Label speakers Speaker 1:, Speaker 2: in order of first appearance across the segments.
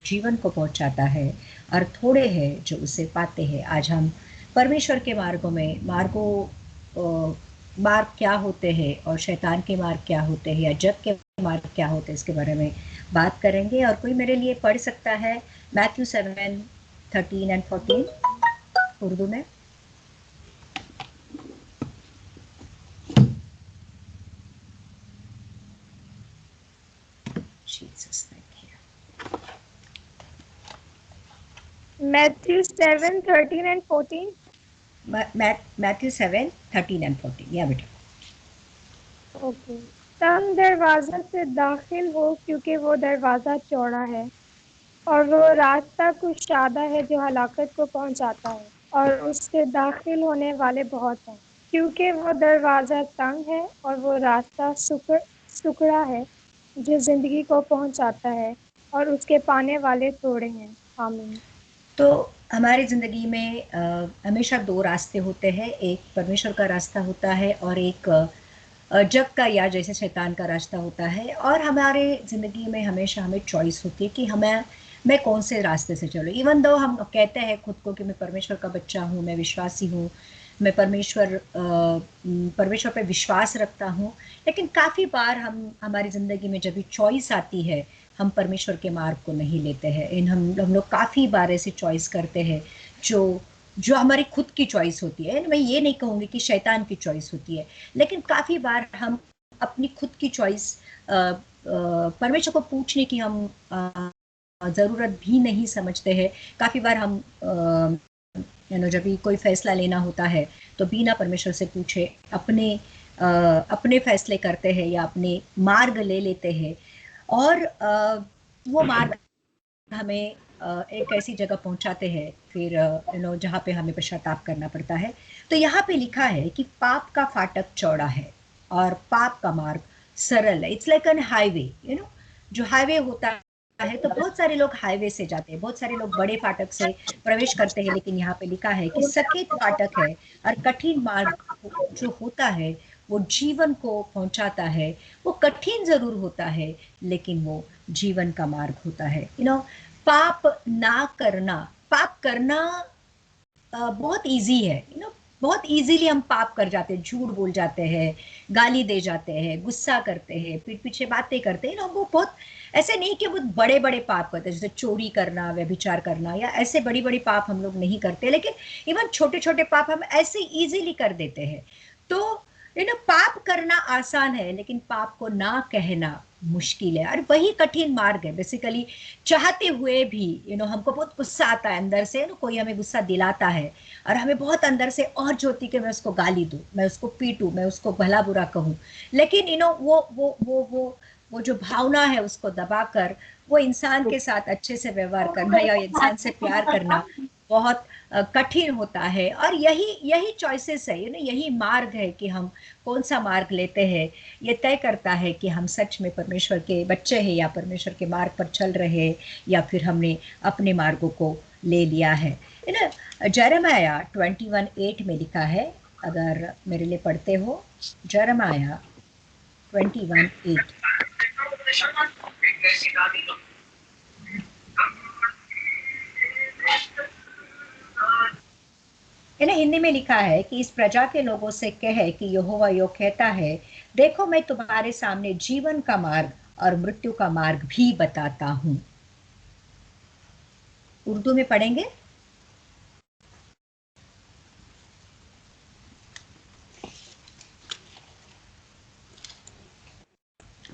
Speaker 1: जीवन को पहुंचाता है और थोड़े हैं जो उसे पाते हैं। आज हम परमेश्वर के मार्गों में मार्ग क्या होते हैं और शैतान के मार्ग क्या होते हैं या जग के मार्ग क्या होते हैं इसके बारे में बात करेंगे। और कोई मेरे लिए पढ़ सकता है मैथ्यू 7:13 और 14 उर्दू में।
Speaker 2: Matthew 7:13 and 14.
Speaker 1: मैथ्यू 7:13 और 14 या बेटा।
Speaker 2: ओके। तंग दरवाजा से दाखिल हो क्योंकि वो दरवाजा चौड़ा है और वो रास्ता कुशादा है जो हलाकत को पहुंचाता है, और उससे दाखिल होने वाले बहुत हैं। क्योंकि वो दरवाजा तंग है और वो रास्ता सुकड़ा है जो जिंदगी को पहुंचाता है, और उसके पाने वाले थोड़े हैं। आमीन।
Speaker 1: तो हमारी ज़िंदगी में हमेशा दो रास्ते होते हैं। एक परमेश्वर का रास्ता होता है और एक जग का या जैसे शैतान का रास्ता होता है। और हमारे ज़िंदगी में हमेशा हमें चॉइस होती है कि मैं कौन से रास्ते से चलूँ। इवन दो हम कहते हैं खुद को कि मैं परमेश्वर का बच्चा हूँ, मैं विश्वासी हूँ, मैं परमेश्वर पे विश्वास रखता हूँ, लेकिन काफ़ी बार हमारी ज़िंदगी में जब भी चॉइस आती है हम परमेश्वर के मार्ग को नहीं लेते हैं। हम लोग काफ़ी बार ऐसी चॉइस करते हैं जो जो हमारी खुद की चॉइस होती है। मैं ये नहीं कहूँगी कि शैतान की चॉइस होती है, लेकिन काफ़ी बार हम अपनी खुद की चॉइस परमेश्वर को पूछने की हम ज़रूरत भी नहीं समझते हैं। काफ़ी बार हम जब भी कोई फैसला लेना होता है तो बिना परमेश्वर से पूछे अपने फैसले करते हैं या अपने मार्ग ले लेते हैं। और वो मार्ग हमें एक ऐसी जगह पहुंचाते हैं फिर जहाँ पे हमें पश्चाताप करना पड़ता है। तो यहाँ पे लिखा है कि पाप का फाटक चौड़ा है और पाप का मार्ग सरल है। इट्स लाइक एन हाईवे, जो हाईवे होता है तो बहुत सारे लोग हाईवे से जाते हैं, बहुत सारे लोग बड़े फाटक से प्रवेश करते हैं, लेकिन यहाँ पे लिखा है कि सकेत फाटक है और कठिन मार्ग जो होता है वो जीवन को पहुंचाता है। वो कठिन जरूर होता है लेकिन वो जीवन का मार्ग होता है। पाप ना करना, पाप करना बहुत इजी है। बहुत इजीली हम पाप कर जाते हैं, झूठ बोल जाते हैं, गाली दे जाते हैं, गुस्सा करते हैं, पीठ पीछे बातें करते हैं। वो बहुत ऐसे नहीं कि बहुत बड़े बड़े पाप करते हैं जैसे चोरी करना, व्यभिचार करना, या ऐसे बड़ी बड़ी पाप हम लोग नहीं करते, लेकिन इवन छोटे छोटे पाप हम ऐसे इजीली कर देते हैं। तो पाप करना आसान है लेकिन पाप को ना कहना मुश्किल है, और वही कठिन मार्ग है बेसिकली। चाहते हुए भी हमको बहुत गुस्सा आता है अंदर से, कोई हमें गुस्सा दिलाता है और हमें बहुत अंदर से और जोती कि मैं उसको गाली दूं, मैं उसको पीटूं, मैं उसको भला बुरा कहूं, लेकिन वो जो भावना है उसको दबाकर वो इंसान के साथ अच्छे से व्यवहार करना या इंसान से प्यार करना बहुत कठिन होता है। और यही यही चॉइसेस है, यही मार्ग है कि हम कौन सा मार्ग लेते हैं। ये तय करता है कि हम सच में परमेश्वर के बच्चे हैं या परमेश्वर के मार्ग पर चल रहे हैं या फिर हमने अपने मार्गों को ले लिया है। जरमाया 21:8 में लिखा है, अगर मेरे लिए पढ़ते हो जरमाया 21:8। हिंदी में लिखा है कि इस प्रजा के लोगों से कहे कि यहोवा यो कहता है, देखो मैं तुम्हारे सामने जीवन का मार्ग और मृत्यु का मार्ग भी बताता हूं। उर्दू में पढ़ेंगे।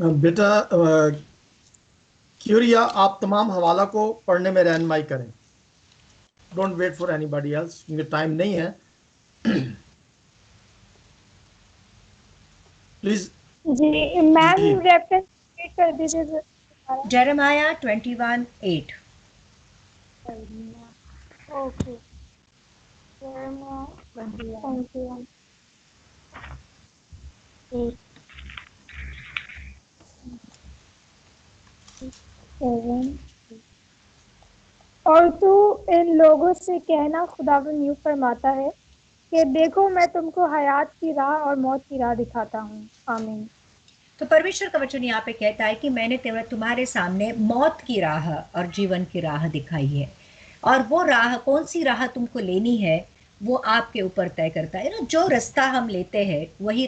Speaker 3: बेटा क्यूरिया, आप तमाम हवाला को पढ़ने में रहनुमाई करें। Don't wait for anybody else, क्योंकि टाइम नहीं है। प्लीज
Speaker 2: जी मैम, रेफरेंस कर दीजिए।
Speaker 1: जरमाया 21:8।
Speaker 2: ओके। Thank you. और तू इन लोगों से कहना, खुदावंद यूं फरमाता है कि देखो मैं तुमको हयात की राह और मौत की राह दिखाता हूँ। आमीन।
Speaker 1: तो परमेश्वर का वचन यहाँ पे कहता है कि मैंने तुम्हारे सामने मौत की राह और जीवन की राह दिखाई है, और वो राह, कौन सी राह तुमको लेनी है, वो आपके ऊपर तय करता है ना। जो रास्ता हम लेते हैं वही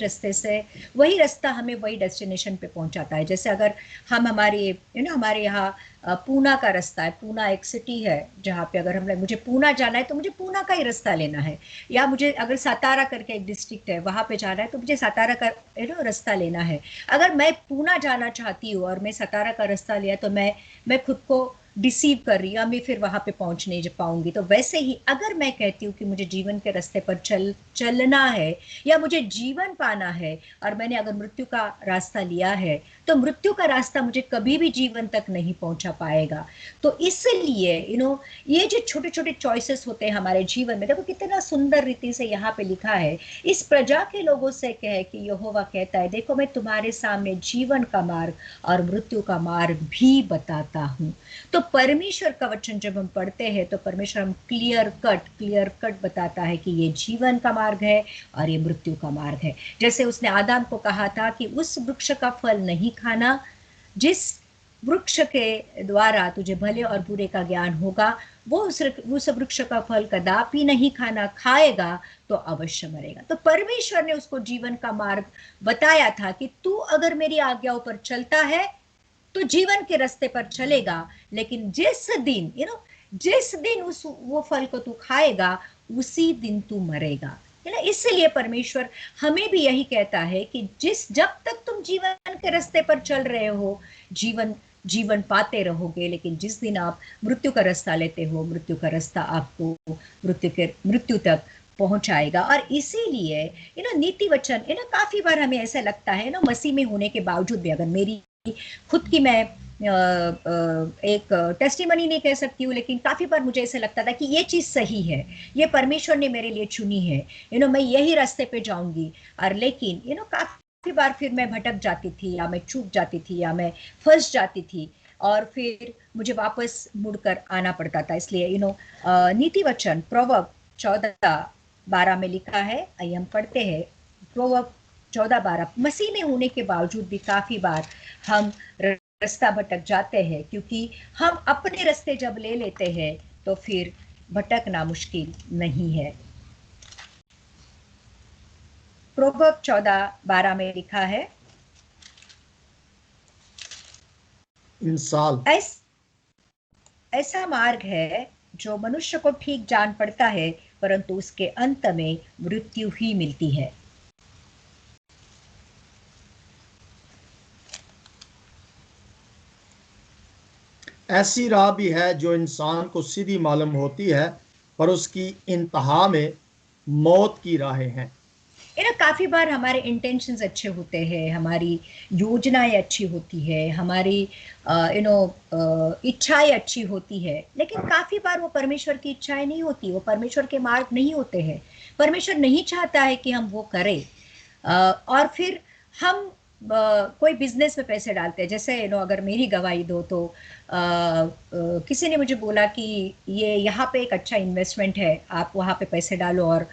Speaker 1: रास्ता हमें वही डेस्टिनेशन पे पहुंचाता है। जैसे अगर हम हमारे यहाँ पूना का रास्ता है, पूना एक सिटी है जहाँ पे अगर मुझे पूना जाना है तो मुझे पूना का ही रास्ता लेना है, या मुझे अगर सातारा करके एक डिस्ट्रिक्ट है वहाँ पे जाना है तो मुझे सातारा का रास्ता लेना है। अगर मैं पूना जाना चाहती हूँ और मैं सातारा का रास्ता लिया तो मैं खुद को डिसीव कर रही हूँ, मैं फिर वहां पे पहुंच नहीं पाऊंगी। तो वैसे ही अगर मैं कहती हूँ कि मुझे जीवन के रास्ते पर चलना है या मुझे जीवन पाना है, और मैंने अगर मृत्यु का रास्ता लिया है तो मृत्यु का रास्ता मुझे कभी भी जीवन तक नहीं पहुंचा पाएगा। तो इसलिए ये जो छोटे छोटे चॉइसेस होते हैं हमारे जीवन में, देखो कितना सुंदर रीति से यहाँ पे लिखा है, इस प्रजा के लोगों से कहे कि यहोवा कहता है, देखो मैं तुम्हारे सामने जीवन का मार्ग और मृत्यु का मार्ग भी बताता हूँ। तो परमेश्वर का वचन जब हम पढ़ते हैं तो परमेश्वर हम क्लियर कट बताता है कि ये जीवन का मार्ग है और ये मृत्यु का मार्ग है। जैसे उसने आदम को कहा था कि उस वृक्ष का फल नहीं खाना, जिस वृक्ष के द्वारा तुझे भले और बुरे का ज्ञान होगा, वो उस वृक्ष का फल कदापि नहीं खाना, खाएगा तो अवश्य मरेगा। तो परमेश्वर ने उसको जीवन का मार्ग बताया था कि तू अगर मेरी आज्ञाओं पर चलता है तो जीवन के रास्ते पर चलेगा, लेकिन जिस दिन वो फल को तू खाएगा उसी दिन तू मरेगा, है ना। इसलिए परमेश्वर हमें भी यही कहता है कि जब तक तुम जीवन के रास्ते पर चल रहे हो जीवन पाते रहोगे, लेकिन जिस दिन आप मृत्यु का रास्ता लेते हो, मृत्यु का रास्ता आपको मृत्यु तक पहुंचाएगा। और इसीलिए नीति वचन काफी बार हमें ऐसा लगता है मसीह में होने के बावजूद भी, अगर मेरी खुद की मैं एक टेस्टिमनी नहीं कह सकती हूँ, लेकिन काफी बार मुझे ऐसा लगता था कि ये चीज सही है, ये परमेश्वर ने मेरे लिए चुनी है, मैं यही रास्ते पे जाऊंगी। और लेकिन काफी बार फिर मैं भटक जाती थी, या मैं चूक जाती थी, या मैं फंस जाती थी, और फिर मुझे वापस मुड़कर आना पड़ता था। इसलिए नीति वचन प्रोवर्ब 14:12 में लिखा है, आइए हम पढ़ते हैं। प्रोवर्ब 14:12, मसीह में होने के बावजूद भी काफी बार हम रास्ता भटक जाते हैं, क्योंकि हम अपने रास्ते जब ले लेते हैं तो फिर भटकना मुश्किल नहीं है। प्रोवर्ब 14:12 में लिखा है,
Speaker 3: इंसान
Speaker 1: ऐसा मार्ग है जो मनुष्य को ठीक जान पड़ता है, परंतु उसके अंत में मृत्यु ही मिलती है।
Speaker 3: ऐसी राह भी है जो इंसान को सीधी मालूम होती है, पर उसकी इंतहा में मौत की राहें हैं।
Speaker 1: काफी बार हमारे इंटेंशंस अच्छे होते हैं, हमारी योजनाएं अच्छी होती है, हमारी इच्छाएं अच्छी होती है, लेकिन काफी बार वो परमेश्वर की इच्छाएं नहीं होती, वो परमेश्वर के मार्ग नहीं होते हैं। परमेश्वर नहीं चाहता है कि हम वो करें। और फिर हम कोई बिजनेस में पैसे डालते हैं, जैसे अगर मेरी गवाही दो तो किसी ने मुझे बोला कि ये यहाँ पे एक अच्छा इन्वेस्टमेंट है, आप वहाँ पे पैसे डालो, और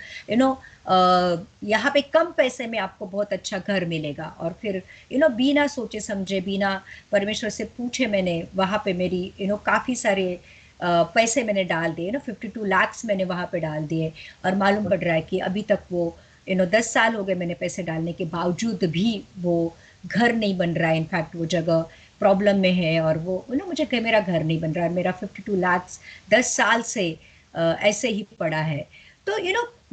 Speaker 1: यहाँ पे कम पैसे में आपको बहुत अच्छा घर मिलेगा। और फिर बिना सोचे समझे, बिना परमेश्वर से पूछे, मैंने वहाँ पे मेरी काफ़ी सारे पैसे मैंने डाल दिए, 52 लाख मैंने वहाँ पे डाल दिए, और मालूम पड़ रहा है कि अभी तक वो 10 साल हो गए मैंने पैसे डालने के बावजूद भी वो घर नहीं बन रहा है। इनफैक्ट वो जगह प्रॉब्लम में है, और वो मुझे मेरा घर नहीं बन रहा है, मेरा 52 लाख 10 साल से ऐसे ही पड़ा है। तो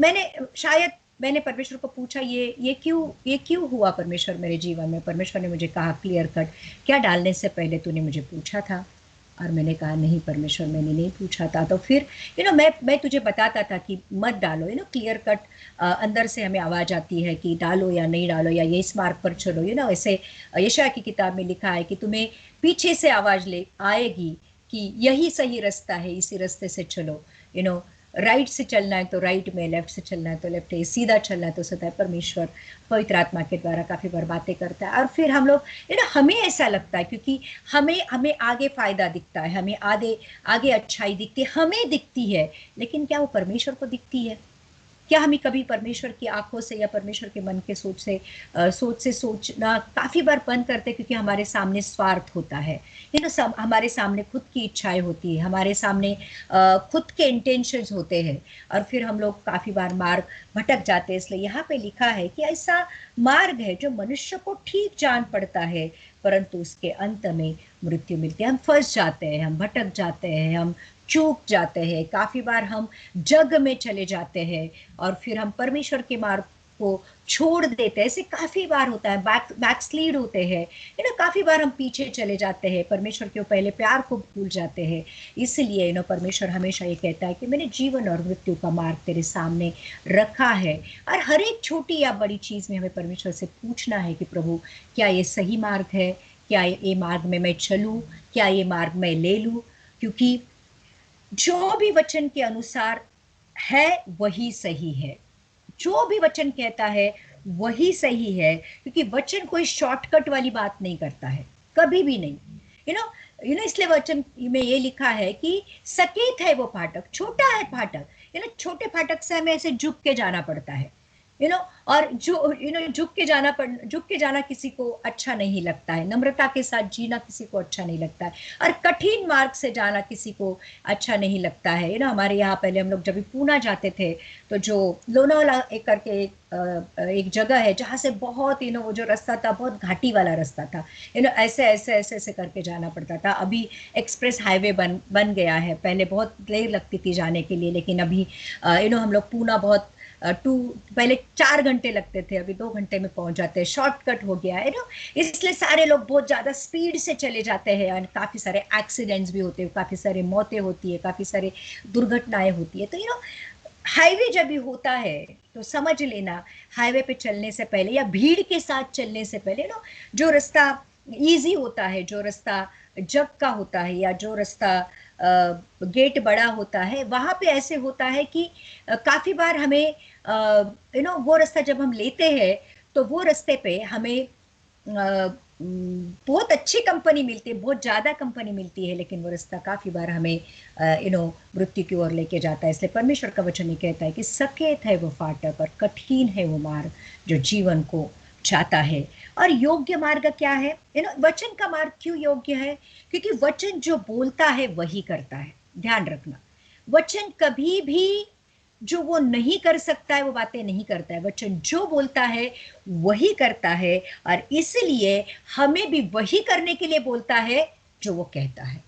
Speaker 1: मैंने परमेश्वर को पूछा, ये क्यों हुआ परमेश्वर मेरे जीवन में। परमेश्वर ने मुझे कहा क्लियर कट, क्या डालने से पहले तूने मुझे पूछा था? और मैंने कहा नहीं परमेश्वर, मैंने नहीं पूछा था। तो फिर मैं तुझे बताता था कि मत डालो, क्लियर कट अंदर से हमें आवाज आती है कि डालो या नहीं डालो, या ये इस मार्ग पर चलो। ऐसे यशायाह की किताब में लिखा है कि तुम्हें पीछे से आवाज ले आएगी कि यही सही रास्ता है, इसी रास्ते से चलो। राइट से चलना है तो राइट में, लेफ्ट से चलना है तो लेफ्ट है, सीधा चलना है तो सीधा। परमेश्वर पवित्र आत्मा के द्वारा काफी बार बातें करता है, और फिर हम लोग हमें ऐसा लगता है क्योंकि हमें आगे फायदा दिखता है, हमें आगे अच्छाई दिखती है, हमें दिखती है, लेकिन क्या वो परमेश्वर को दिखती है? क्या हमें कभी परमेश्वर की आंखों से या परमेश्वर के मन के सोचना काफी बार बंद करते, क्योंकि हमारे सामने स्वार्थ होता है, सब हमारे सामने खुद की इच्छाएं होती है, हमारे सामने खुद के इंटेंशंस होते हैं, और फिर हम लोग काफी बार मार्ग भटक जाते हैं। इसलिए यहाँ पे लिखा है कि ऐसा मार्ग है जो मनुष्य को ठीक जान पड़ता है, परंतु उसके अंत में मृत्यु मिलती है। हम फंस जाते हैं, हम भटक जाते हैं, हम चूक जाते हैं, काफी बार हम जग में चले जाते हैं, और फिर हम परमेश्वर के मार्ग को छोड़ देते हैं। ऐसे काफी बार होता है, बैकस्लीड होते हैं, काफी बार हम पीछे चले जाते हैं, परमेश्वर के पहले प्यार को भूल जाते हैं। इसलिए परमेश्वर हमेशा ये कहता है कि मैंने जीवन और मृत्यु का मार्ग तेरे सामने रखा है, और हर एक छोटी या बड़ी चीज में हमें परमेश्वर से पूछना है कि प्रभु, क्या ये सही मार्ग है? क्या ये मार्ग में मैं चलूं? क्या ये मार्ग मैं ले लूं? क्योंकि जो भी वचन के अनुसार है वही सही है, जो भी वचन कहता है वही सही है, क्योंकि वचन कोई शॉर्टकट वाली बात नहीं करता है, कभी भी नहीं। इसलिए वचन में ये लिखा है कि सकेत है वो फाटक, छोटा है फाटक, छोटे फाटक से हमें ऐसे झुक के जाना पड़ता है, और जो झुक के जाना किसी को अच्छा नहीं लगता है, नम्रता के साथ जीना किसी को अच्छा नहीं लगता है, और कठिन मार्ग से जाना किसी को अच्छा नहीं लगता है। हमारे यहाँ पहले हम लोग जब भी पूना जाते थे, तो जो लोनावाला एक करके एक जगह है जहाँ से बहुत वो जो रास्ता था बहुत घाटी वाला रास्ता था, ऐसे ऐसे ऐसे ऐसे करके जाना पड़ता था। अभी एक्सप्रेस हाईवे बन गया है, पहले बहुत देर लगती थी जाने के लिए, लेकिन अभी हम लोग पूना बहुत पहले 4 घंटे लगते थे, अभी 2 घंटे में पहुंच जाते हैं, शॉर्टकट हो गया है इसलिए सारे लोग बहुत ज्यादा स्पीड से चले जाते हैं, और काफी सारे एक्सीडेंट्स भी होते हैं, काफी सारे मौतें होती है, काफी सारे दुर्घटनाएं होती है। तो हाईवे जब भी होता है तो समझ लेना, हाईवे पे चलने से पहले या भीड़ के साथ चलने से पहले जो रास्ता इजी होता है, जो रास्ता जग का होता है, या जो रास्ता गेट बड़ा होता है, वहां पे ऐसे होता है कि काफी बार हमें वो रास्ता जब हम लेते हैं तो वो रास्ते पे हमें बहुत अच्छी कंपनी मिलती है, बहुत ज्यादा कंपनी मिलती है, लेकिन वो रास्ता काफी बार हमें मृत्यु की ओर लेके जाता है। इसलिए परमेश्वर का वचन ये कहता है कि सकेत है वो फाटक और कठिन है वो मार्ग जो जीवन को चाहता है। और योग्य मार्ग क्या है? वचन का मार्ग क्यों योग्य है? क्योंकि वचन जो बोलता है वही करता है। ध्यान रखना, वचन कभी भी जो वो नहीं कर सकता है वो बातें नहीं करता है, वचन जो बोलता है वही करता है, और इसलिए हमें भी वही करने के लिए बोलता है जो वो कहता है।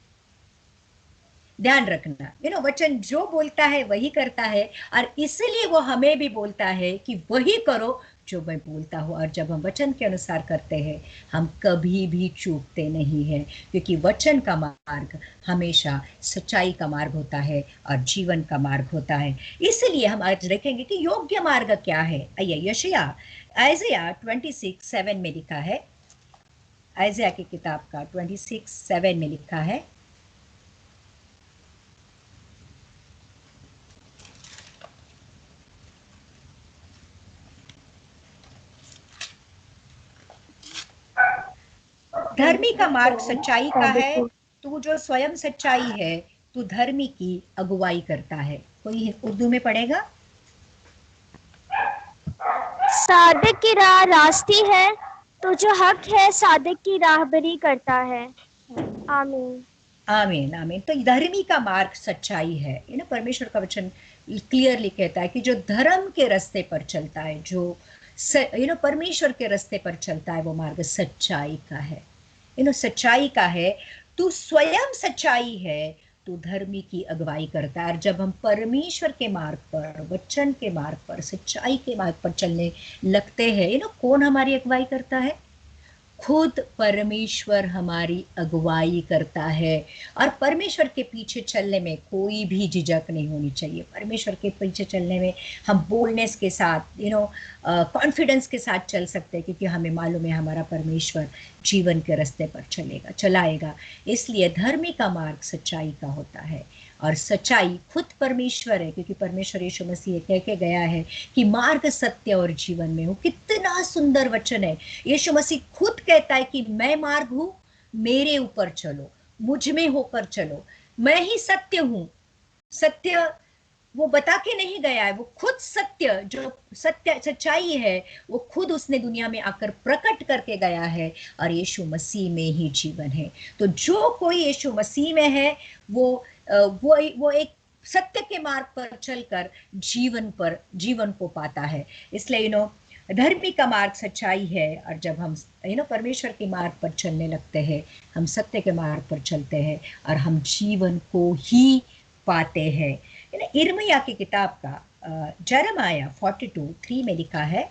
Speaker 1: ध्यान रखना, वचन जो बोलता है वही करता है, और इसलिए वो हमें भी बोलता है कि वही करो जो मैं बोलता हूँ। और जब हम वचन के अनुसार करते हैं हम कभी भी चूकते नहीं हैं, क्योंकि वचन का मार्ग हमेशा सच्चाई का मार्ग होता है और जीवन का मार्ग होता है। इसलिए हम आज देखेंगे कि योग्य मार्ग क्या है। आइए आइज़ाया 26:7 में लिखा है, आइज़ाया की किताब का 26:7 में लिखा है, धर्मी का मार्ग सच्चाई का है, तू जो स्वयं सच्चाई है तू धर्मी की अगुवाई करता है। कोई उर्दू में पढ़ेगा?
Speaker 4: सादिक की राह रास्ती है, तो जो हक है सादिक की राहबरी करता है। आमीन
Speaker 1: आमीन आमीन। तो धर्मी का मार्ग सच्चाई है, परमेश्वर का वचन क्लियरली कहता है कि जो धर्म के रास्ते पर चलता है, जो परमेश्वर के रास्ते पर चलता है, वो मार्ग सच्चाई का है, सच्चाई का है। तू स्वयं सच्चाई है, तू धर्मी की अगुवाई करता है। और जब हम परमेश्वर के मार्ग पर, वचन के मार्ग पर, सच्चाई के मार्ग पर चलने लगते हैं, कौन हमारी अगुवाई करता है? खुद परमेश्वर हमारी अगुवाई करता है। और परमेश्वर के पीछे चलने में कोई भी झिझक नहीं होनी चाहिए। परमेश्वर के पीछे चलने में हम बोल्डनेस के साथ, कॉन्फिडेंस के साथ चल सकते हैं, क्योंकि हमें मालूम है हमारा परमेश्वर जीवन के रास्ते पर चलाएगा। इसलिए धर्मी का मार्ग सच्चाई का होता है, और सच्चाई खुद परमेश्वर है, क्योंकि परमेश्वर यीशु मसीह कह के गया है कि मार्ग, सत्य और जीवन में हूँ। कितना सुंदर वचन है। यीशु मसीह खुद कहता है कि मैं मार्ग हूँ, मेरे ऊपर चलो, मुझ में होकर चलो, मैं ही सत्य हूँ। सत्य वो बता के नहीं गया है, वो खुद सत्य, जो सत्य सच्चाई है वो खुद उसने दुनिया में आकर प्रकट करके गया है, और यीशु मसीह में ही जीवन है। तो जो कोई यीशु मसीह में है वो एक सत्य के मार्ग पर चलकर जीवन को पाता है। इसलिए धर्मी का मार्ग सच्चाई है, और जब हम परमेश्वर के मार्ग पर चलने लगते हैं, हम सत्य के मार्ग पर चलते हैं और हम जीवन को ही पाते हैं। यिर्मयाह की किताब का जरमाया 42:3 में लिखा है।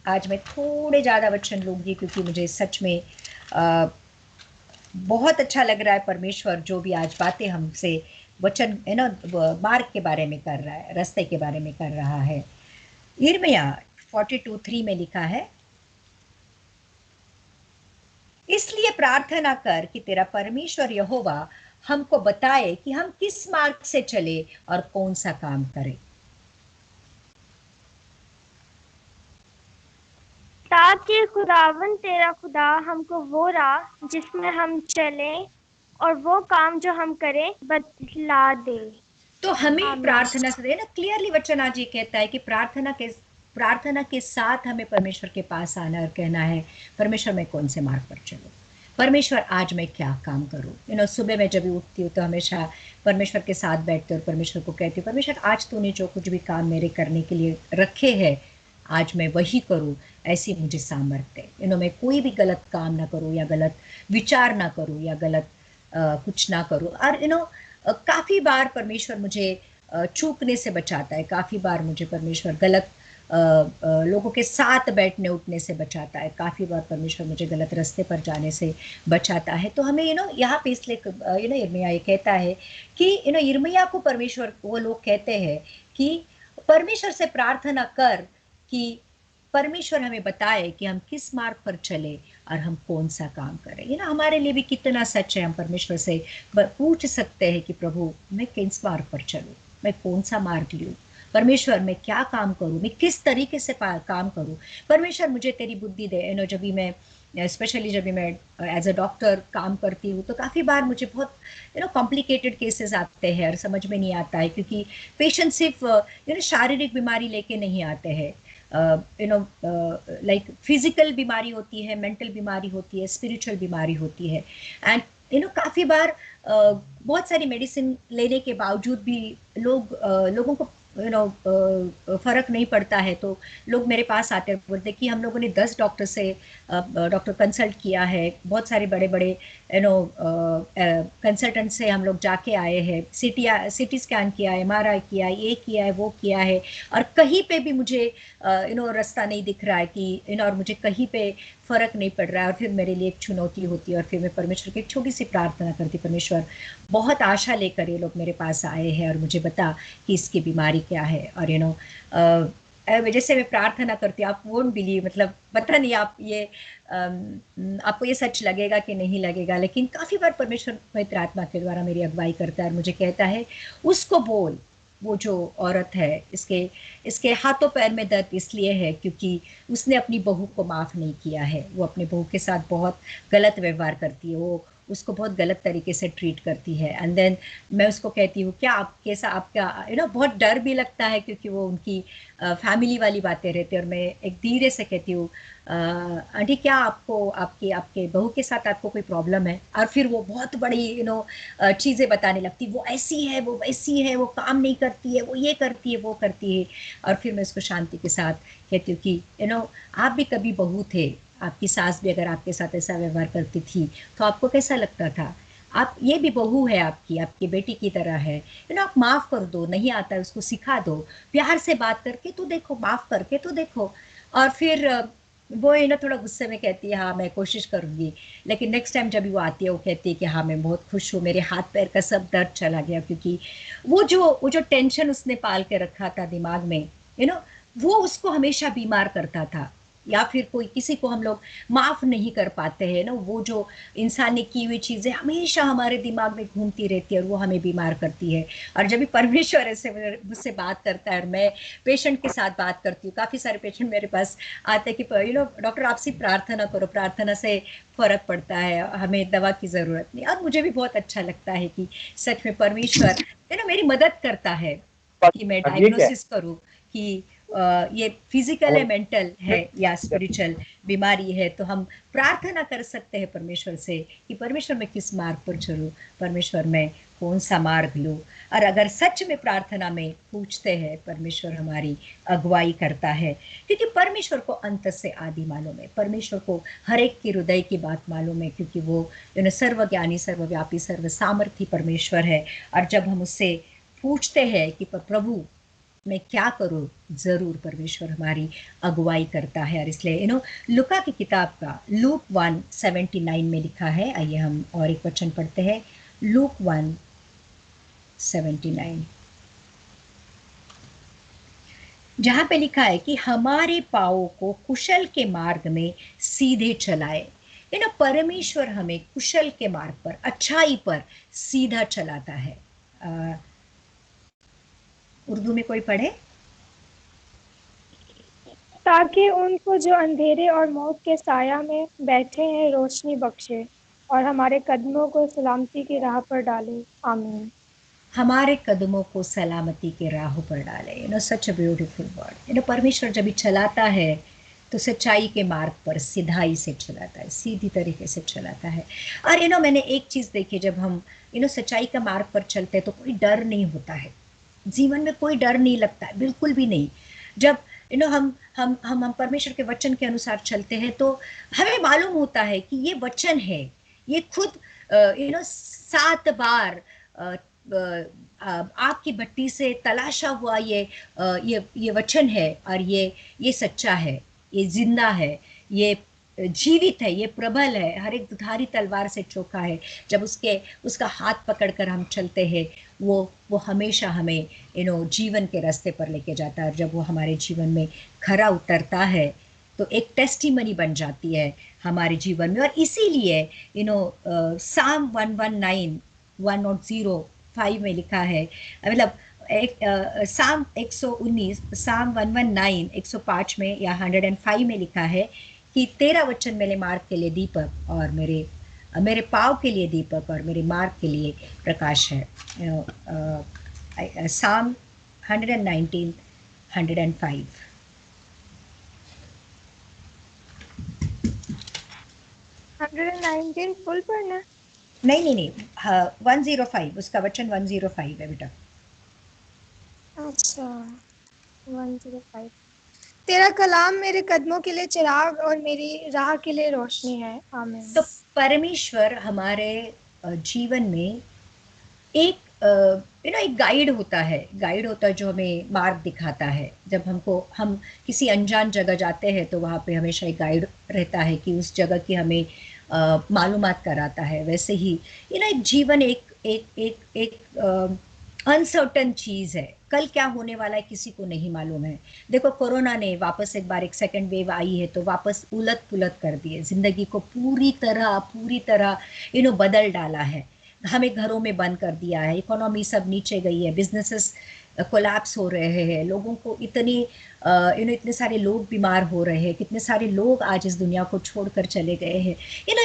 Speaker 1: आज मैं थोड़े ज्यादा वचन लूंगी क्योंकि मुझे सच में बहुत अच्छा लग रहा है परमेश्वर जो भी आज बातें हमसे वचन मार्ग के बारे में कर रहा है, रास्ते के बारे में कर रहा है। यिर्मयाह 42:3 में लिखा है, इसलिए प्रार्थना कर कि तेरा परमेश्वर यहोवा हमको बताए कि हम किस मार्ग से चले और कौन सा काम करें,
Speaker 4: ताकि खुदावन तेरा खुदा हमको वो राह जिसमें हम चले और वो काम जो हम करें बतला दे।
Speaker 1: तो हमें प्रार्थना से क्लियरली वचन आज ये कहता है कि प्रार्थना के साथ हमें परमेश्वर के पास आना और कहना है, परमेश्वर मैं कौन से मार्ग पर चलूं, परमेश्वर आज मैं क्या काम करूं। सुबह मैं जब भी उठती हूँ तो हमेशा परमेश्वर के साथ बैठते और परमेश्वर को कहती हूँ, परमेश्वर आज तूने जो कुछ भी काम मेरे करने के लिए रखे हैं आज मैं वही करूं, ऐसी मुझे सामर्थ्य मैं कोई भी गलत काम ना करूं या गलत विचार ना करूं या गलत कुछ ना करूं। और काफ़ी बार परमेश्वर मुझे चूकने से बचाता है, काफ़ी बार मुझे परमेश्वर गलत लोगों के साथ बैठने उठने से बचाता है, काफ़ी बार परमेश्वर मुझे गलत रास्ते पर जाने से बचाता है। तो हमें यहाँ पे इसलिए यिर्मयाह ये कहता है कि यिर्मयाह को परमेश्वर, वो लोग कहते हैं कि परमेश्वर से प्रार्थना कर कि परमेश्वर हमें बताए कि हम किस मार्ग पर चले और हम कौन सा काम करें। हमारे लिए भी कितना सच है, हम परमेश्वर से पूछ सकते हैं कि प्रभु मैं किस मार्ग पर चलूं, मैं कौन सा मार्ग लूं, परमेश्वर मैं क्या काम करूं, मैं किस तरीके से काम करूं, परमेश्वर मुझे तेरी बुद्धि दे। जब भी मैं स्पेशली जब भी मैं एज अ डॉक्टर काम करती हूँ तो काफ़ी बार मुझे बहुत कॉम्प्लिकेटेड केसेस आते हैं और समझ में नहीं आता है, क्योंकि पेशेंट सिर्फ शारीरिक बीमारी लेके नहीं आते हैं, लाइक फिजिकल बीमारी होती है, मेंटल बीमारी होती है, स्पिरिचुअल बीमारी होती है। एंड काफ़ी बार बहुत सारी मेडिसिन लेने के बावजूद भी लोगों को फर्क नहीं पड़ता है, तो लोग मेरे पास आते हैं, बोलते कि हम लोगों ने 10 डॉक्टर से डॉक्टर कंसल्ट किया है, बहुत सारे बड़े बड़े कंसल्टेंट से हम लोग जाके आए हैं, सिटी स्कैन किया है, MRI किया है, ये किया है, वो किया है, और कहीं पे भी मुझे रास्ता नहीं दिख रहा है कि और मुझे कहीं पे फ़र्क नहीं पड़ रहा है। और फिर मेरे लिए एक चुनौती होती है और फिर मैं परमेश्वर की एक छोटी सी प्रार्थना करती, परमेश्वर बहुत आशा लेकर ये लोग मेरे पास आए हैं और मुझे बता कि इसकी बीमारी क्या है। और जैसे मैं प्रार्थना करती हूँ, आप वोंट बिलीव, मतलब पता नहीं आप ये आपको ये सच लगेगा कि नहीं लगेगा, लेकिन काफ़ी बार परमेश्वर पवित्र आत्मा के द्वारा मेरी अगुवाई करता है और मुझे कहता है उसको बोल, वो जो औरत है इसके हाथों पैर में दर्द इसलिए है क्योंकि उसने अपनी बहू को माफ़ नहीं किया है, वो अपनी बहू के साथ बहुत गलत व्यवहार करती है, वो उसको बहुत गलत तरीके से ट्रीट करती है। एंड देन मैं उसको कहती हूँ क्या आपके साथ आपका बहुत डर भी लगता है क्योंकि वो उनकी फैमिली वाली बातें रहती है, और मैं एक धीरे से कहती हूँ आंटी क्या आपको आपके बहू के साथ आपको कोई प्रॉब्लम है? और फिर वो बहुत बड़ी चीज़ें बताने लगती, वो ऐसी है, वो वैसी है, वो काम नहीं करती है, वो ये करती है, वो करती है। और फिर मैं उसको शांति के साथ कहती हूँ कि आप भी कभी बहू थे, आपकी सास भी अगर आपके साथ ऐसा व्यवहार करती थी तो आपको कैसा लगता था? आप ये भी बहू है, आपकी बेटी की तरह है, आप माफ़ कर दो, नहीं आता है उसको सिखा दो, प्यार से बात करके तो देखो, माफ़ करके तो देखो। और फिर वो थोड़ा गुस्से में कहती है हाँ मैं कोशिश करूँगी, लेकिन नेक्स्ट टाइम जब वो आती है वो कहती है कि हाँ मैं बहुत खुश हूँ, मेरे हाथ पैर का सब दर्द चला गया, क्योंकि वो जो टेंशन उसने पाल के रखा था दिमाग में वो उसको हमेशा बीमार करता था। या फिर कोई किसी को हम लोग माफ नहीं कर पाते हैं ना, वो जो इंसान ने की हुई चीजें हमेशा हमारे दिमाग में घूमती रहती है और वो हमें बीमार करती है। और जब भी परमेश्वर ऐसे मुझसे बात करता है और मैं पेशेंट के साथ बात करती हूँ, काफी सारे पेशेंट मेरे पास आते हैं कि डॉक्टर आपसे प्रार्थना करो, प्रार्थना से फर्क पड़ता है, हमें दवा की जरूरत नहीं। और मुझे भी बहुत अच्छा लगता है कि सच में परमेश्वर मेरी मदद करता है कि मैं डायग्नोसिस करूं कि ये फिजिकल है, मेंटल है या स्पिरिचुअल बीमारी है। तो हम प्रार्थना कर सकते हैं परमेश्वर से कि परमेश्वर मैं किस मार्ग पर चलूं, परमेश्वर मैं कौन सा मार्ग लूं। और अगर सच में प्रार्थना में पूछते हैं, परमेश्वर हमारी अगुवाई करता है, क्योंकि परमेश्वर को अंत से आदि मालूम है, परमेश्वर को हर एक के हृदय की बात मालूम है, क्योंकि वो सर्वज्ञानी, सर्वव्यापी, सर्व सामर्थी परमेश्वर है। और जब हम उससे पूछते हैं कि प्रभु मैं क्या करूं, जरूर परमेश्वर हमारी अगुवाई करता है। और इसलिए लुका की किताब का लूक 1:79 में लिखा है। आइए हम और एक वचन पढ़ते हैं, लूक 1:79, जहां पे लिखा है कि हमारे पाँव को कुशल के मार्ग में सीधे चलाए। परमेश्वर हमें कुशल के मार्ग पर, अच्छाई पर सीधा चलाता है। उर्दू में कोई पढ़े?
Speaker 2: ताकि उनको जो अंधेरे और मौत के साया में बैठे हैं रोशनी बख्शे और हमारे कदमों को सलामती की राह पर डाले। आमीन।
Speaker 1: हमारे कदमों को सलामती के राह पर डाले। सच अ ब्यूटीफुल वर्ड। परमेश्वर जब भी चलाता है तो सच्चाई के मार्ग पर सिधाई से चलाता है, सीधी तरीके से चलाता है। और मैंने एक चीज देखी, जब हम सच्चाई का मार्ग पर चलते हैं तो कोई डर नहीं होता है, जीवन में कोई डर नहीं लगता है, बिल्कुल भी नहीं। जब हम परमेश्वर के वचन के अनुसार चलते हैं तो हमें मालूम होता है कि ये वचन है, ये खुद 7 बार आग की भट्टी से तलाशा हुआ ये वचन है। और ये सच्चा है, ये जिंदा है, ये जीवित है, ये प्रबल है, हर एक दुधारी तलवार से चोखा है। जब उसका हाथ पकड़कर हम चलते हैं, वो हमेशा हमें जीवन के रास्ते पर लेके जाता है। जब वो हमारे जीवन में खरा उतरता है तो एक टेस्टिमनी बन जाती है हमारे जीवन में। और इसीलिए साम 119 में लिखा है, मतलब साम 119, साम 119 105 में या 105 में लिखा है कि तेरा वचन मेरे मार्ग के लिए दीपक और मेरे पाँव के लिए दीपक और मेरे मार्ग के लिए प्रकाश है। साम 119 105।
Speaker 2: फुल पढ़ना?
Speaker 1: नहीं, 105, उसका वचन 105 है बेटा।
Speaker 2: अच्छा, 105। तेरा कलाम मेरे कदमों के लिए चिराग और मेरी राह के लिए रोशनी है। आमीन।
Speaker 1: तो परमेश्वर हमारे जीवन में एक एक गाइड होता है जो हमें मार्ग दिखाता है। जब हम किसी अनजान जगह जाते हैं तो वहाँ पे हमेशा एक गाइड रहता है कि उस जगह की हमें मालूमात कराता है। वैसे ही एक जीवन एक अनसर्टन चीज है, कल क्या होने वाला है किसी को नहीं मालूम है। देखो कोरोना ने वापस एक बार, एक सेकंड वेव आई है तो वापस उलट पुलट कर दिए, जिंदगी को पूरी तरह बदल डाला है। हमें घरों में बंद कर दिया है, इकोनॉमी सब नीचे गई है, बिजनेसेस कोलैप्स हो रहे हैं, लोगों को इतने सारे लोग बीमार हो रहे हैं, कितने सारे लोग आज इस दुनिया को छोड़कर चले गए हैं।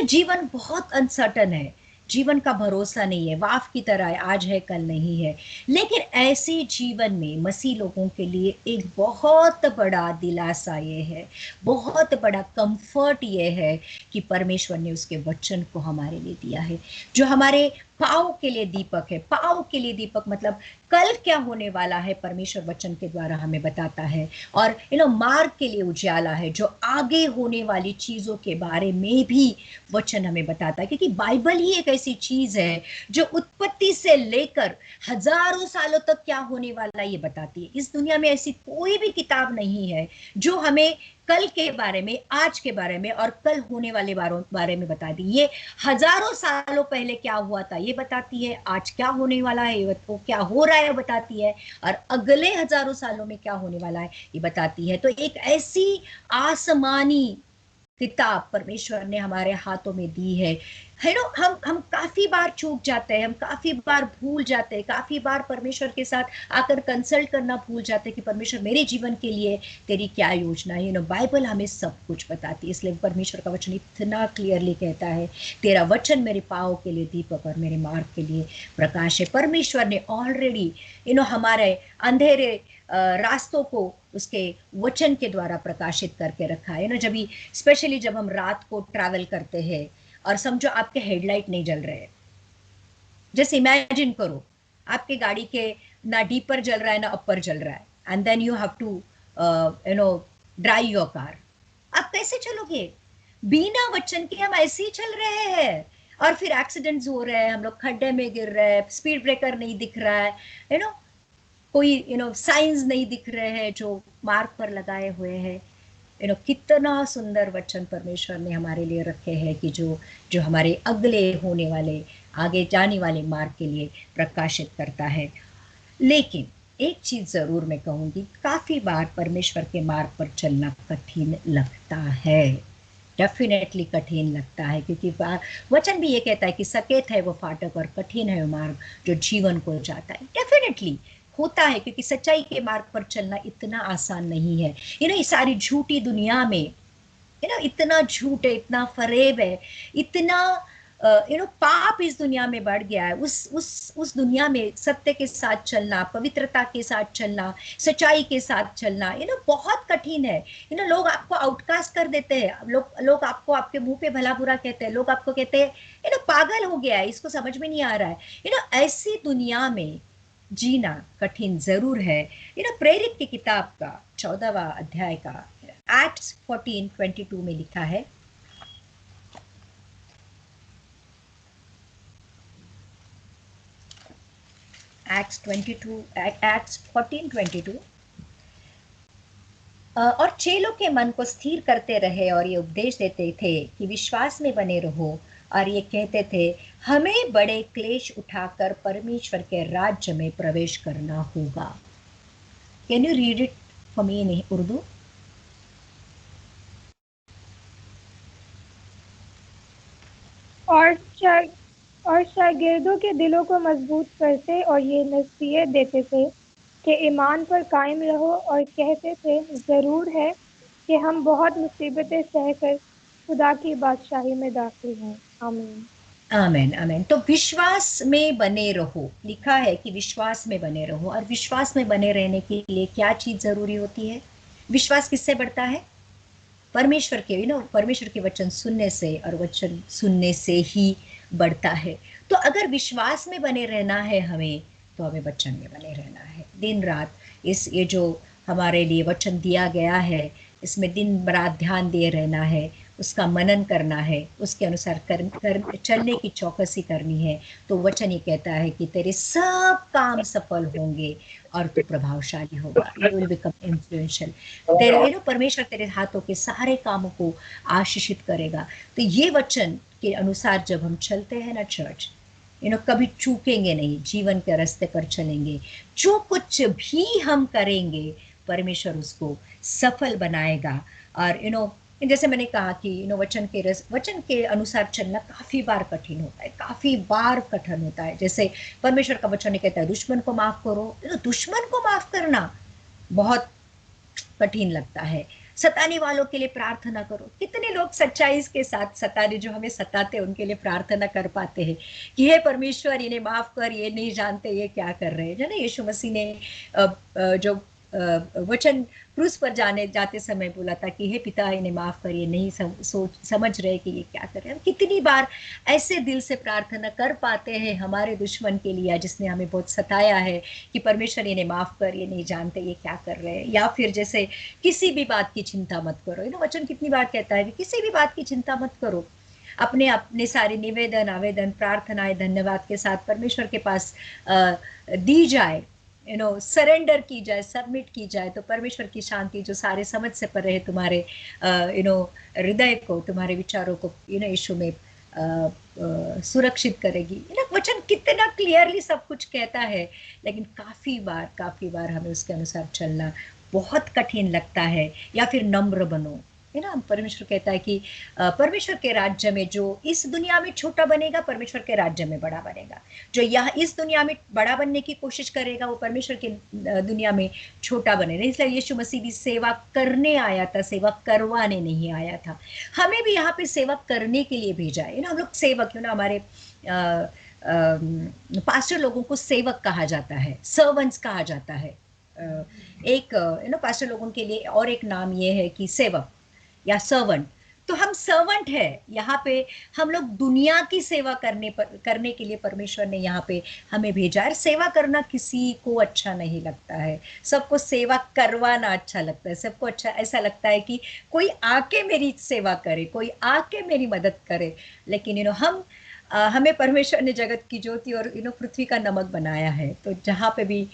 Speaker 1: जीवन बहुत अनसर्टन है, जीवन का भरोसा नहीं है, वाफ की तरह है, आज है कल नहीं है। लेकिन ऐसे जीवन में मसीह लोगों के लिए एक बहुत बड़ा दिलासा ये है, बहुत बड़ा कंफर्ट ये है कि परमेश्वर ने उसके वचन को हमारे लिए दिया है, जो हमारे पाँव के लिए दीपक है। पाँव के लिए दीपक मतलब कल क्या होने वाला है परमेश्वर वचन के द्वारा हमें बताता है। और मार्ग के लिए उजाला है, जो आगे होने वाली चीजों के बारे में भी वचन हमें बताता है। क्योंकि बाइबल ही एक ऐसी चीज है जो उत्पत्ति से लेकर हजारों सालों तक क्या होने वाला ये बताती है। इस दुनिया में ऐसी कोई भी किताब नहीं है जो हमें कल के बारे में, आज के बारे में और कल होने वाले बारे में बताती है। ये हजारों सालों पहले क्या हुआ था ये बताती है, आज क्या होने वाला है वो क्या हो रहा है बताती है, और अगले हजारों सालों में क्या होने वाला है ये बताती है। तो एक ऐसी आसमानी किताब परमेश्वर ने हमारे हाथों में दी है। हम काफी बार चूक जाते हैं, हम काफी बार भूल जाते हैं, काफी बार परमेश्वर के साथ आकर कंसल्ट करना भूल जाते हैं कि परमेश्वर मेरे जीवन के लिए तेरी क्या योजना है। बाइबल हमें सब कुछ बताती है, इसलिए परमेश्वर का वचन इतना क्लियरली कहता है, तेरा वचन मेरे पाँव के लिए दीपक और मेरे मार्ग के लिए प्रकाश है। परमेश्वर ने ऑलरेडी हमारे अंधेरे रास्तों को उसके वचन के द्वारा प्रकाशित करके रखा है। जब स्पेशली जब हम रात को ट्रैवल करते हैं और समझो आपके हेडलाइट नहीं जल रहे, जैसे इमेजिन करो आपके गाड़ी के ना डीपर जल रहा है ना अपर जल रहा है, and then you have to drive your car. आप कैसे चलोगे? बिना वचन के हम ऐसे ही चल रहे हैं और फिर एक्सीडेंट्स हो रहे हैं, हम लोग खड्डे में गिर रहे हैं, स्पीड ब्रेकर नहीं दिख रहा है, कोई साइंस नहीं दिख रहे हैं जो मार्ग पर लगाए हुए हैं। कितना सुंदर वचन परमेश्वर ने हमारे लिए रखे हैं कि जो हमारे अगले होने वाले, आगे जाने वाले मार्ग के लिए प्रकाशित करता है। लेकिन एक चीज जरूर मैं कहूंगी, काफी बार परमेश्वर के मार्ग पर चलना कठिन लगता है, डेफिनेटली कठिन लगता है, क्योंकि वचन भी ये कहता है कि सकेत है वो फाटक और कठिन है वो मार्ग जो जीवन को जाता है। डेफिनेटली होता है, क्योंकि सच्चाई के मार्ग पर चलना इतना आसान नहीं है। इस सारी झूठी दुनिया में इतना झूठ है, इतना फरेब है, इतना पाप इस दुनिया में बढ़ गया है। उस दुनिया में सत्य के साथ चलना, पवित्रता के साथ चलना, सच्चाई के साथ चलना बहुत कठिन है। लोग आपको आउटकास्ट कर देते हैं, लोग आपको आपके मुंह पे भला बुरा कहते हैं, लोग आपको कहते हैं पागल हो गया है, इसको समझ में नहीं आ रहा है। ऐसी दुनिया में जीना कठिन जरूर है। प्रेरित की किताब का 14वां अध्याय का एक्ट्स 14:22 में लिखा है, एक्ट्स 14:22, और चेलों के मन को स्थिर करते रहे और ये उपदेश देते थे कि विश्वास में बने रहो, और ये कहते थे हमें बड़े क्लेश उठाकर परमेश्वर के राज्य में प्रवेश करना होगा। Can you read it for me in Urdu?
Speaker 2: और शागिर्दों के दिलों को मजबूत करते और ये नसीहत देते थे कि ईमान पर कायम रहो, और कहते थे जरूर है कि हम बहुत मुसीबतें सहकर खुदा की बादशाही में दाखिल हैं। आमीन
Speaker 1: आमीन आमीन। तो विश्वास में बने रहो, लिखा है कि विश्वास में बने रहो, और विश्वास में बने रहने के लिए क्या चीज जरूरी होती है? विश्वास किससे बढ़ता है? परमेश्वर के परमेश्वर के वचन सुनने से, और वचन सुनने से ही बढ़ता है। तो अगर विश्वास में बने रहना है हमें, तो हमें वचन में बने रहना है दिन रात। ये जो हमारे लिए वचन दिया गया है, इसमें दिन रात ध्यान दिए रहना है, उसका मनन करना है, उसके अनुसार चलने की चौकसी करनी है। तो वचन ये कहता है कि तेरे सब काम सफल होंगे और तू प्रभावशाली होगा, यू विल बिकम इन्फ्लुएंशियल। तेरे परमेश्वर तेरे हाथों के सारे कामों को आशीषित करेगा। तो ये वचन के अनुसार जब हम चलते हैं ना चर्च, कभी चूकेंगे नहीं, जीवन के रास्ते पर चलेंगे। जो कुछ भी हम करेंगे परमेश्वर उसको सफल बनाएगा। और जैसे मैंने कहा कि वचन के अनुसार चलना काफी बार कठिन होता है, काफी बार कठिन होता है। जैसे परमेश्वर का वचन कहता है दुश्मन को माफ करो, दुश्मन को माफ करना बहुत कठिन लगता है। सताने वालों के लिए प्रार्थना करो। कितने लोग सच्चाई के साथ सताने जो हमें सताते हैं उनके लिए प्रार्थना कर पाते हैं कि हे परमेश्वर इन्हें माफ कर, ये नहीं जानते ये क्या कर रहे हैं। ना यीशु मसीह ने जो वचन क्रूस पर जाते समय बोला था कि हे पिता इन्हें माफ करिए, नहीं समझ रहे कि ये क्या कर रहे हैं। कितनी बार ऐसे दिल से प्रार्थना कर पाते हैं हमारे दुश्मन के लिए जिसने हमें बहुत सताया है कि परमेश्वर इन्हें माफ कर, ये नहीं जानते ये क्या कर रहे हैं। या फिर जैसे किसी भी बात की चिंता मत करो, वचन कितनी बार कहता है कि किसी भी बात की चिंता मत करो, अपने सारे निवेदन आवेदन प्रार्थनाएं धन्यवाद के साथ परमेश्वर के पास दी जाए। सरेंडर की जाए, सबमिट की जाए, तो परमेश्वर की शांति जो सारे समझ से परे है तुम्हारे हृदय को, तुम्हारे विचारों को यीशु में सुरक्षित करेगी। वचन कितना क्लियरली सब कुछ कहता है, लेकिन काफी बार हमें उसके अनुसार चलना बहुत कठिन लगता है। या फिर नम्र बनो, है ना। परमेश्वर कहता है कि परमेश्वर के राज्य में जो इस दुनिया में छोटा बनेगा, परमेश्वर के राज्य में बड़ा बनेगा। जो यह इस दुनिया में बड़ा बनने की कोशिश करेगा, वो परमेश्वर के दुनिया में छोटा बनेगा। इसलिए यीशु मसीह भी सेवा करने आया था, सेवा करवाने नहीं आया था। हमें भी यहाँ पे सेवा करने के लिए भेजा है ना। हम लोग सेवक, हमारे पास्टर लोगों को सेवक कहा जाता है, सर्वेंट्स कहा जाता है। एक पास्टर लोगों के लिए और एक नाम ये है कि सेवक या सर्वेंट। तो हम सर्वेंट है यहाँ पे। हम लोग दुनिया की सेवा करने के लिए परमेश्वर ने यहाँ पे हमें भेजा है। सेवा करना किसी को अच्छा नहीं लगता है, सबको सेवा करवाना अच्छा लगता है। सबको अच्छा ऐसा लगता है कि कोई आके मेरी सेवा करे, कोई आके मेरी मदद करे। लेकिन हमें परमेश्वर ने जगत की ज्योति और पृथ्वी का नमक बनाया है। तो जहाँ पे भी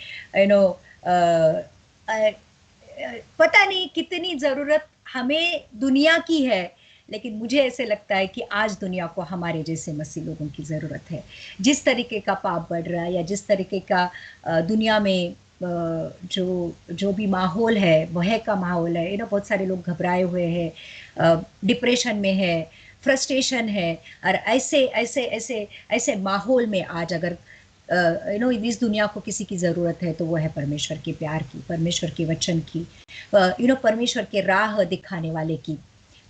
Speaker 1: पता नहीं कितनी जरूरत हमें दुनिया की है, लेकिन मुझे ऐसे लगता है कि आज दुनिया को हमारे जैसे मसीह लोगों की ज़रूरत है। जिस तरीके का पाप बढ़ रहा है, या जिस तरीके का दुनिया में जो भी माहौल है, भय का माहौल है, बहुत सारे लोग घबराए हुए हैं, डिप्रेशन में है, फ्रस्ट्रेशन है। और ऐसे माहौल में आज अगर इस दुनिया को किसी की ज़रूरत है, तो वो है परमेश्वर के प्यार की, परमेश्वर के वचन की, परमेश्वर के राह दिखाने वाले की।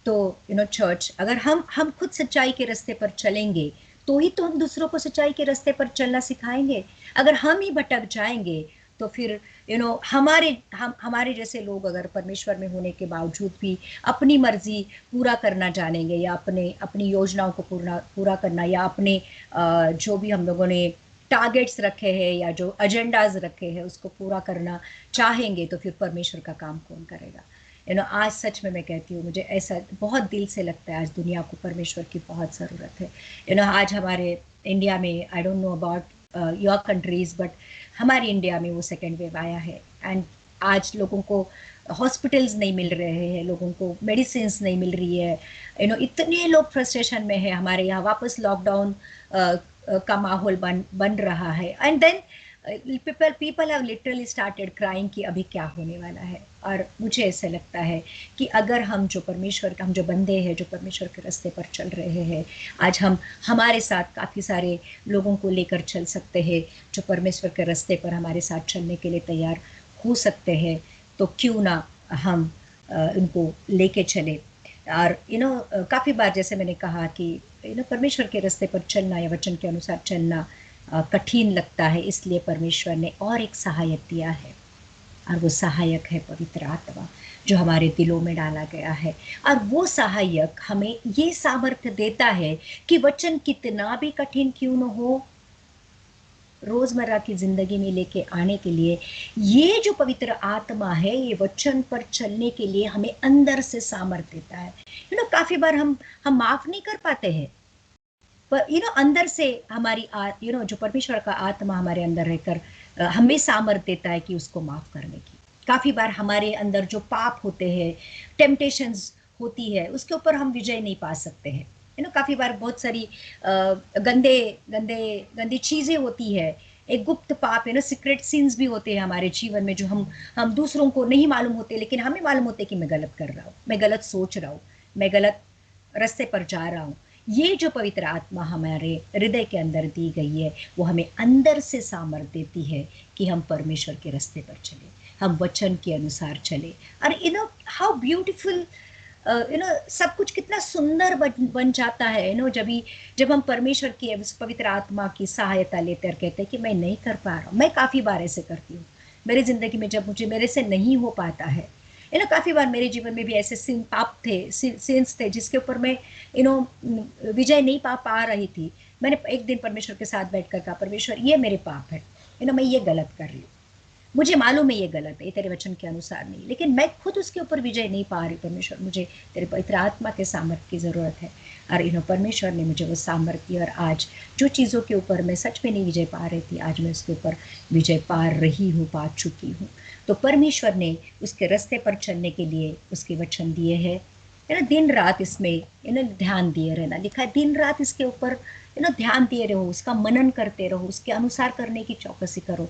Speaker 1: तो चर्च, अगर हम खुद सच्चाई के रास्ते पर चलेंगे, तो ही तो हम दूसरों को सच्चाई के रास्ते पर चलना सिखाएंगे। अगर हम ही भटक जाएंगे, तो फिर हमारे जैसे लोग अगर परमेश्वर में होने के बावजूद भी अपनी मर्जी पूरा करना जानेंगे, या अपनी योजनाओं को पूरा करना, या अपने जो भी हम लोगों ने टारगेट्स रखे हैं या जो एजेंडाज रखे हैं उसको पूरा करना चाहेंगे, तो फिर परमेश्वर का काम कौन करेगा। आज सच में मैं कहती हूँ, मुझे ऐसा बहुत दिल से लगता है, आज दुनिया को परमेश्वर की बहुत ज़रूरत है। आज हमारे इंडिया में, I don't know about your country's, but हमारी इंडिया में वो सेकेंड वेव आया है। एंड आज लोगों को हॉस्पिटल्स नहीं मिल रहे हैं, लोगों को मेडिसिन नहीं मिल रही है। इतने लोग फ्रस्ट्रेशन में है। हमारे यहाँ वापस लॉकडाउन का माहौल बन रहा है। And then people have literally started crying कि अभी क्या होने वाला है। और मुझे ऐसा लगता है कि अगर हम जो बंदे हैं, जो परमेश्वर के रास्ते पर चल रहे हैं, आज हमारे साथ काफ़ी सारे लोगों को लेकर चल सकते हैं जो परमेश्वर के रास्ते पर हमारे साथ चलने के लिए तैयार हो सकते हैं, तो क्यों ना हम उनको लेके चले। और काफ़ी बार जैसे मैंने कहा कि परमेश्वर के रास्ते पर चलना या वचन के अनुसार चलना कठिन लगता है। इसलिए परमेश्वर ने और एक सहायक दिया है, और वो सहायक है पवित्र आत्मा, जो हमारे दिलों में डाला गया है। और वो सहायक हमें ये सामर्थ्य देता है कि वचन कितना भी कठिन क्यों न हो, रोजमर्रा की जिंदगी में लेके आने के लिए ये जो पवित्र आत्मा है, ये वचन पर चलने के लिए हमें अंदर से सामर्थ्य देता है। काफी बार हम माफ नहीं कर पाते हैं, पर अंदर से हमारी जो परमेश्वर का आत्मा हमारे अंदर रहकर हमें सामर्थ्य देता है कि उसको माफ करने की। काफी बार हमारे अंदर जो पाप होते हैं, टेम्पटेशंस होती है, उसके ऊपर हम विजय नहीं पा सकते हैं। काफी बार बहुत सारी गंदी चीजें होती है, एक गुप्त पाप सीक्रेट सिंस भी होते हैं हमारे जीवन में, जो हम दूसरों को नहीं मालूम होते, लेकिन हमें मालूम होते कि मैं गलत कर रहा हूँ, मैं गलत सोच रहा हूँ, मैं गलत रास्ते पर जा रहा हूँ। ये जो पवित्र आत्मा हमारे हृदय के अंदर दी गई है, वो हमें अंदर से सामर्थ्य देती है कि हम परमेश्वर के रास्ते पर चले, हम वचन के अनुसार चले। और हाउ ब्यूटीफुल सब कुछ कितना सुंदर बन जाता है। जब हम परमेश्वर की पवित्र आत्मा की सहायता लेते और कहते हैं कि मैं नहीं कर पा रहा हूँ। मैं काफ़ी बार ऐसे करती हूँ मेरी ज़िंदगी में, जब मेरे से नहीं हो पाता है। काफ़ी बार मेरे जीवन में भी ऐसे पाप थे, सिंस थे, जिसके ऊपर मैं विजय नहीं पा रही थी। मैंने एक दिन परमेश्वर के साथ बैठ कर कहा, परमेश्वर ये मेरे पाप है, मैं ये गलत कर रही हूँ, मुझे मालूम है ये गलत है, ये तेरे वचन के अनुसार नहीं, लेकिन मैं खुद उसके ऊपर विजय नहीं पा रही परमेश्वर, मुझे तेरे पवित्र आत्मा के सामर्थ्य की ज़रूरत है। और परमेश्वर ने मुझे वो सामर्थ्य, और आज जो चीज़ों के ऊपर मैं सच में नहीं विजय पा रही थी, आज मैं उसके ऊपर विजय पा रही हूँ, पा चुकी हूँ। तो परमेश्वर ने उसके रास्ते पर चलने के लिए उसके वचन दिए हैं, है ना। दिन रात इसमें ध्यान दिए रहना, लिखा है दिन रात इसके ऊपर ध्यान दिए रहो, उसका मनन करते रहो, उसके अनुसार करने की चौकसी करो,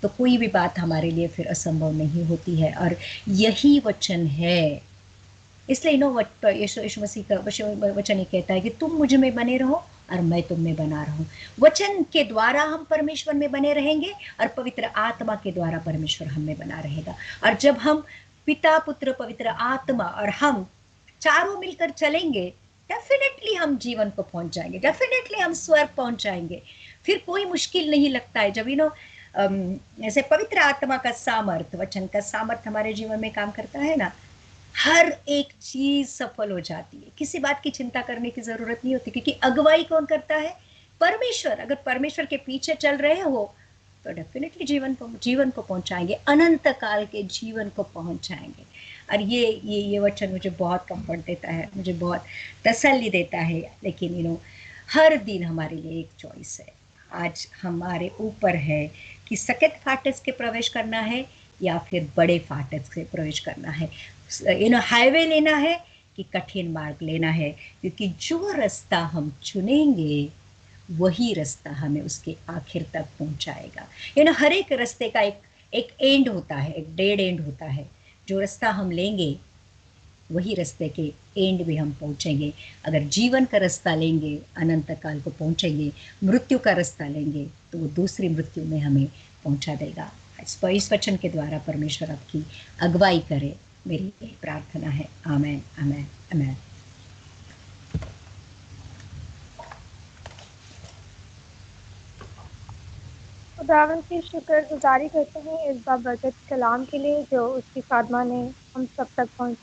Speaker 1: तो कोई भी बात हमारे लिए फिर असंभव नहीं होती है। और यही वचन है, इसलिए यीशु मसीह का वचन ही कहता है कि तुम मुझ में बने रहो और मैं तुम में बना रहूं। वचन के द्वारा हम परमेश्वर में बने रहेंगे और पवित्र आत्मा के द्वारा परमेश्वर हम में बना रहेगा। और जब हम पिता, पुत्र, पवित्र आत्मा और हम चारों मिलकर चलेंगे, डेफिनेटली हम जीवन को पहुंच जाएंगे, डेफिनेटली हम स्वर्ग पहुंच जाएंगे। फिर कोई मुश्किल नहीं लगता है जब ऐसे पवित्र आत्मा का सामर्थ, वचन का सामर्थ हमारे जीवन में काम करता है ना, हर एक चीज सफल हो जाती है, किसी बात की चिंता करने की जरूरत नहीं होती, क्योंकि अगुवाई कौन करता है? परमेश्वर। अगर परमेश्वर के पीछे चल रहे हो तो डेफिनेटली जीवन को पहुंचाएंगे, अनंत काल के जीवन को पहुंचाएंगे। और ये वचन मुझे बहुत कंफर्ट देता है, मुझे बहुत तसल्ली देता है। लेकिन हर दिन हमारे लिए एक चॉइस है। आज हमारे ऊपर है कि सकेत फाटक के प्रवेश करना है या फिर बड़े फाटक से प्रवेश करना है, हाईवे लेना है कि कठिन मार्ग लेना है। क्योंकि जो रास्ता हम चुनेंगे वही रास्ता हमें उसके आखिर तक पहुंचाएगा। हर एक रास्ते का एक एंड होता है, एक डेड एंड होता है। जो रास्ता हम लेंगे वही रास्ते के एंड में हम पहुंचेंगे। अगर जीवन का रास्ता लेंगे अनंत काल को पहुंचेंगे, मृत्यु का रास्ता लेंगे तो वो दूसरी मृत्यु में हमें पहुंचा देगा। इस वचन के द्वारा परमेश्वर आपकी अगुवाई करे, मेरी यही प्रार्थना है। आमेन, आमेन, आमेन।
Speaker 2: खुदावन की शुक्रगुजारी करते हैं इस बाबरकत कलाम के लिए जो उसकी खादमा ने हम सब तक पहुंचा।